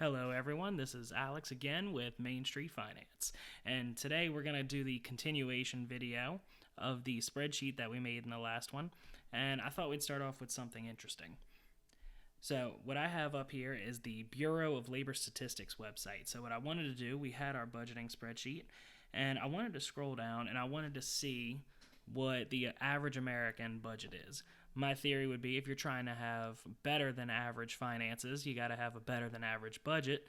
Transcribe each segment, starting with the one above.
Hello, everyone. This is Alex again with Main Street Finance. And today we're going to do the continuation video of the spreadsheet that we made in the last one. And I thought we'd start off with something interesting. So, what I have up here is the Bureau of Labor Statistics website. So, what I wanted to do, we had our budgeting spreadsheet, and I wanted to scroll down and I wanted to see what the average American budget is. My theory would be if you're trying to have better than average finances, you got to have a better than average budget.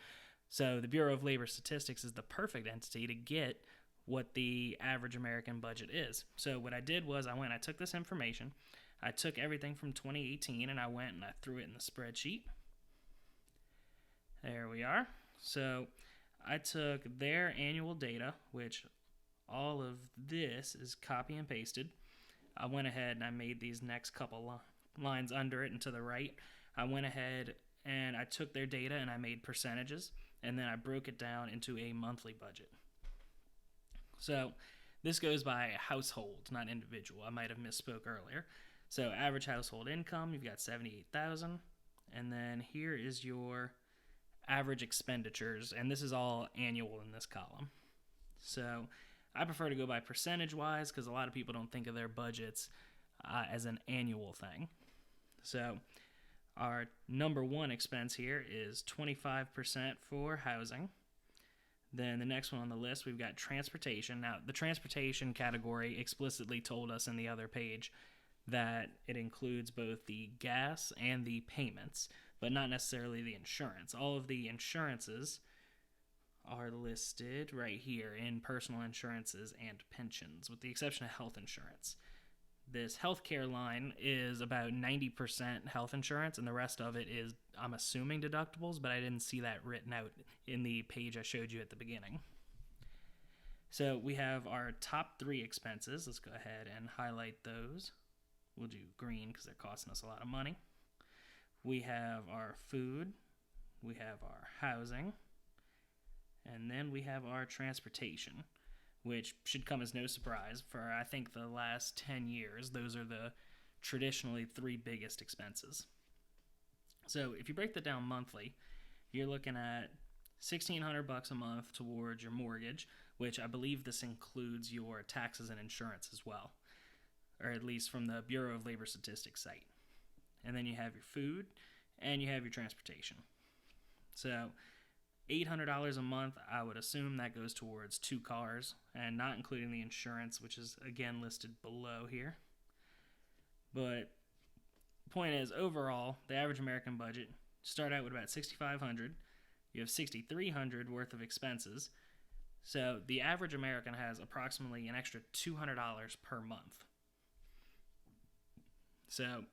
So the Bureau of Labor Statistics is the perfect entity to get what the average American budget is. So what I did was I took this information, I took everything from 2018 and I went and I threw it in the spreadsheet. There we are. So I took their annual data, which all of this is copy and pasted. I went ahead and I made these next couple lines under it and to the right. I went ahead and I took their data and I made percentages, and then I broke it down into a monthly budget. So this goes by household, not individual. I might have misspoke earlier. So average household income, you've got $78,000, and then here is your average expenditures, and this is all annual in this column. So I prefer to go by percentage-wise because a lot of people don't think of their budgets as an annual thing. So our number one expense here is 25% for housing. Then the next one on the list, we've got transportation. Now, the transportation category explicitly told us in the other page that it includes both the gas and the payments, but not necessarily the insurance. All of the insurances are listed right here in personal insurances and pensions, with the exception of health insurance. This healthcare line is about 90% health insurance, and the rest of it is, I'm assuming, deductibles, but I didn't see that written out in the page I showed you at the beginning. So we have our top three expenses. Let's go ahead and highlight those. We'll do green because they're costing us a lot of money. We have our food, we have our housing, and then we have our transportation, which should come as no surprise. For, I think, the last 10 years, those are the traditionally three biggest expenses. So if you break that down monthly, you're looking at $1,600 a month towards your mortgage, which I believe this includes your taxes and insurance as well, or at least from the Bureau of Labor Statistics site. And then you have your food and you have your transportation. So $800 a month, I would assume that goes towards 2 cars, and not including the insurance, which is again listed below here. But the point is, overall, the average American budget start out with about $6,500. You have $6,300 worth of expenses. So the average American has approximately an extra $200 per month. So,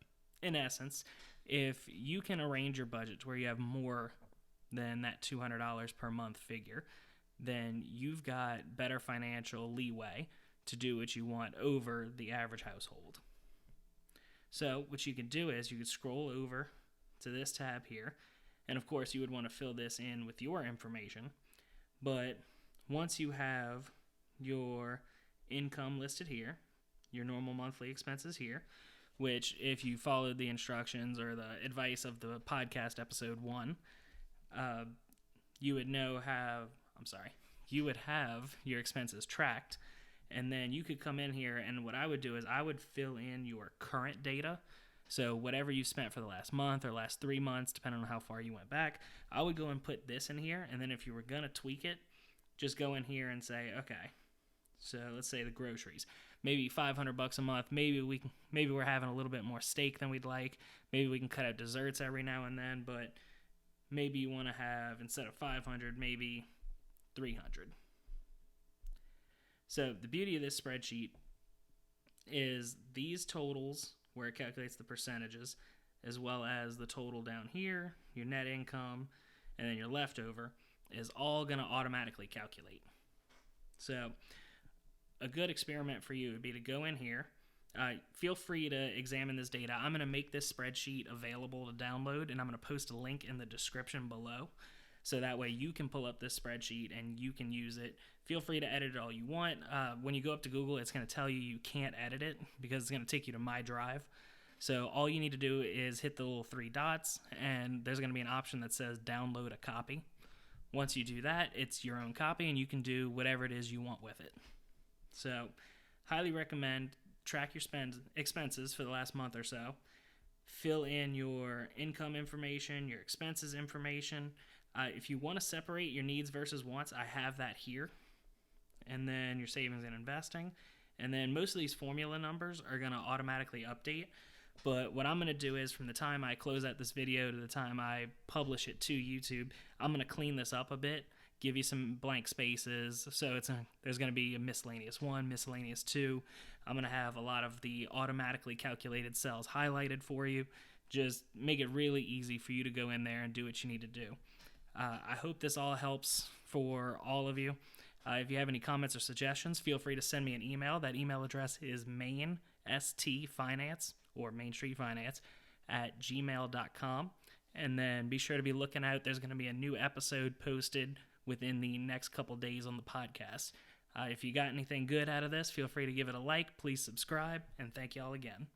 in essence, if you can arrange your budget to where you have more than that $200 per month figure, then you've got better financial leeway to do what you want over the average household. So what you could do is you could scroll over to this tab here, and of course you would want to fill this in with your information, but once you have your income listed here, your normal monthly expenses here, which if you followed the instructions or the advice of the podcast episode 1, you would have your expenses tracked, and then you could come in here, and what I would do is I would fill in your current data. So whatever you spent for the last month or last 3 months, depending on how far you went back, I would go and put this in here, and then if you were going to tweak it, just go in here and say, okay, so let's say the groceries, maybe $500 a month. Maybe we're having a little bit more steak than we'd like. Maybe we can cut out desserts every now and then, but maybe you want to have, instead of 500, maybe 300. So the beauty of this spreadsheet is these totals, where it calculates the percentages, as well as the total down here, your net income, and then your leftover, is all going to automatically calculate. So a good experiment for you would be to go in here. Feel free to examine this data. I'm going to make this spreadsheet available to download, and I'm going to post a link in the description below. So that way you can pull up this spreadsheet and you can use it. Feel free to edit it all you want. When you go up to Google, it's going to tell you can't edit it because it's going to take you to my drive. So all you need to do is hit the little three dots, and there's going to be an option that says download a copy. Once you do that, it's your own copy, and you can do whatever it is you want with it. So highly recommend track your expenses for the last month or so. Fill in your income information, your expenses information. If you want to separate your needs versus wants, I have that here. And then your savings and investing. And then most of these formula numbers are going to automatically update. But what I'm going to do is from the time I close out this video to the time I publish it to YouTube, I'm going to clean this up a bit, give you some blank spaces. So there's going to be a miscellaneous 1, miscellaneous 2. I'm going to have a lot of the automatically calculated cells highlighted for you. Just make it really easy for you to go in there and do what you need to do. I hope this all helps for all of you. If you have any comments or suggestions, feel free to send me an email. That email address is mainstfinance or Main Street Finance at gmail.com. And then be sure to be looking out. There's going to be a new episode posted within the next couple days on the podcast. If you got anything good out of this, feel free to give it a like. Please subscribe, and thank you all again.